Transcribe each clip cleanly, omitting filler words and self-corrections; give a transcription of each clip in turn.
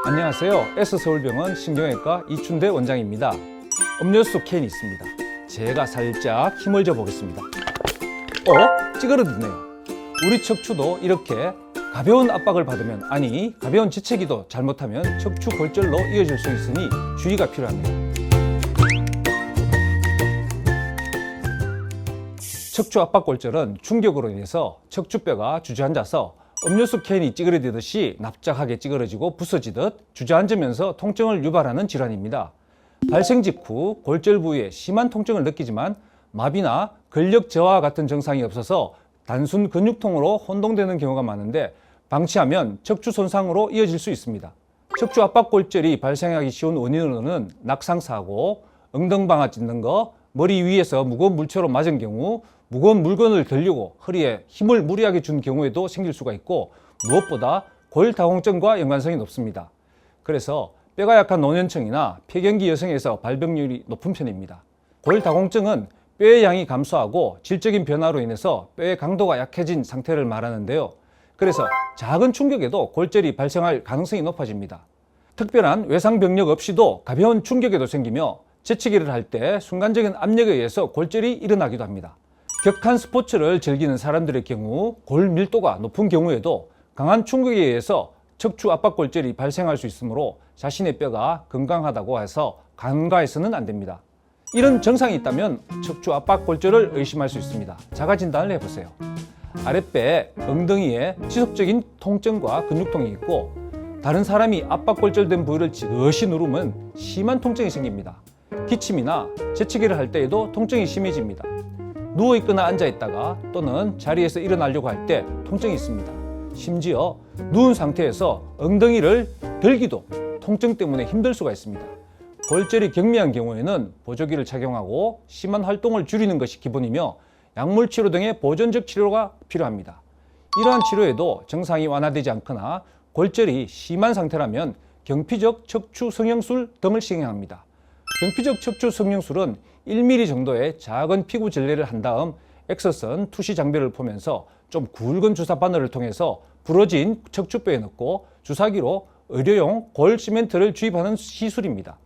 안녕하세요. S서울병원 신경외과 이춘대 원장입니다. 음료수 캔이 있습니다. 제가 살짝 힘을 줘 보겠습니다. 찌그러드네요. 우리 척추도 이렇게 가벼운 압박을 받으면, 아니 가벼운 재채기도 잘못하면 척추 골절로 이어질 수 있으니 주의가 필요합니다. 척추 압박 골절은 충격으로 인해서 척추뼈가 주저앉아서 음료수 캔이 찌그러지듯이 납작하게 찌그러지고 부서지듯 주저앉으면서 통증을 유발하는 질환입니다. 발생 직후 골절 부위에 심한 통증을 느끼지만 마비나 근력 저하와 같은 증상이 없어서 단순 근육통으로 혼동되는 경우가 많은데, 방치하면 척추 손상으로 이어질 수 있습니다. 척추 압박 골절이 발생하기 쉬운 원인으로는 낙상사고, 엉덩방아 찢는 거, 머리 위에서 무거운 물체로 맞은 경우, 무거운 물건을 들려고 허리에 힘을 무리하게 준 경우에도 생길 수가 있고, 무엇보다 골다공증과 연관성이 높습니다. 그래서 뼈가 약한 노년층이나 폐경기 여성에서 발병률이 높은 편입니다. 골다공증은 뼈의 양이 감소하고 질적인 변화로 인해서 뼈의 강도가 약해진 상태를 말하는데요. 그래서 작은 충격에도 골절이 발생할 가능성이 높아집니다. 특별한 외상 병력 없이도 가벼운 충격에도 생기며 재치기를 할 때 순간적인 압력에 의해서 골절이 일어나기도 합니다. 격한 스포츠를 즐기는 사람들의 경우 골 밀도가 높은 경우에도 강한 충격에 의해서 척추 압박 골절이 발생할 수 있으므로 자신의 뼈가 건강하다고 해서 간과해서는 안 됩니다. 이런 증상이 있다면 척추 압박 골절을 의심할 수 있습니다. 자가 진단을 해보세요. 아랫배, 엉덩이에 지속적인 통증과 근육통이 있고, 다른 사람이 압박 골절된 부위를 지그시 누르면 심한 통증이 생깁니다. 기침이나 재채기를 할 때에도 통증이 심해집니다. 누워있거나 앉아있다가 또는 자리에서 일어나려고 할 때 통증이 있습니다. 심지어 누운 상태에서 엉덩이를 들기도 통증 때문에 힘들 수가 있습니다. 골절이 경미한 경우에는 보조기를 착용하고 심한 활동을 줄이는 것이 기본이며, 약물 치료 등의 보존적 치료가 필요합니다. 이러한 치료에도 증상이 완화되지 않거나 골절이 심한 상태라면 경피적 척추 성형술 등을 시행합니다. 경피적 척추 성형술은 1mm 정도의 작은 피부 절례를 한 다음 엑서선 투시 장비를 보면서 좀 굵은 주사 바늘을 통해서 부러진 척추뼈에 넣고 주사기로 의료용 골 시멘트를 주입하는 시술입니다.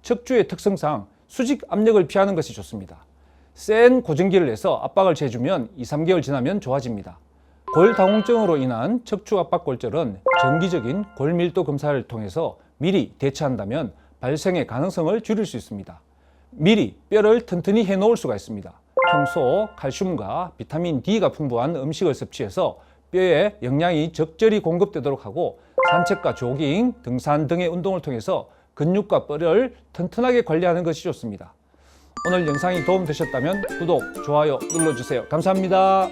척추의 특성상 수직 압력을 피하는 것이 좋습니다. 센 고정기를 내서 압박을 재주면 2-3개월 지나면 좋아집니다. 골다공증으로 인한 척추 압박 골절은 정기적인 골밀도 검사를 통해서 미리 대처한다면 발생의 가능성을 줄일 수 있습니다. 미리 뼈를 튼튼히 해놓을 수가 있습니다. 평소 칼슘과 비타민 D가 풍부한 음식을 섭취해서 뼈에 영양이 적절히 공급되도록 하고, 산책과 조깅, 등산 등의 운동을 통해서 근육과 뼈를 튼튼하게 관리하는 것이 좋습니다. 오늘 영상이 도움되셨다면 구독, 좋아요 눌러주세요. 감사합니다.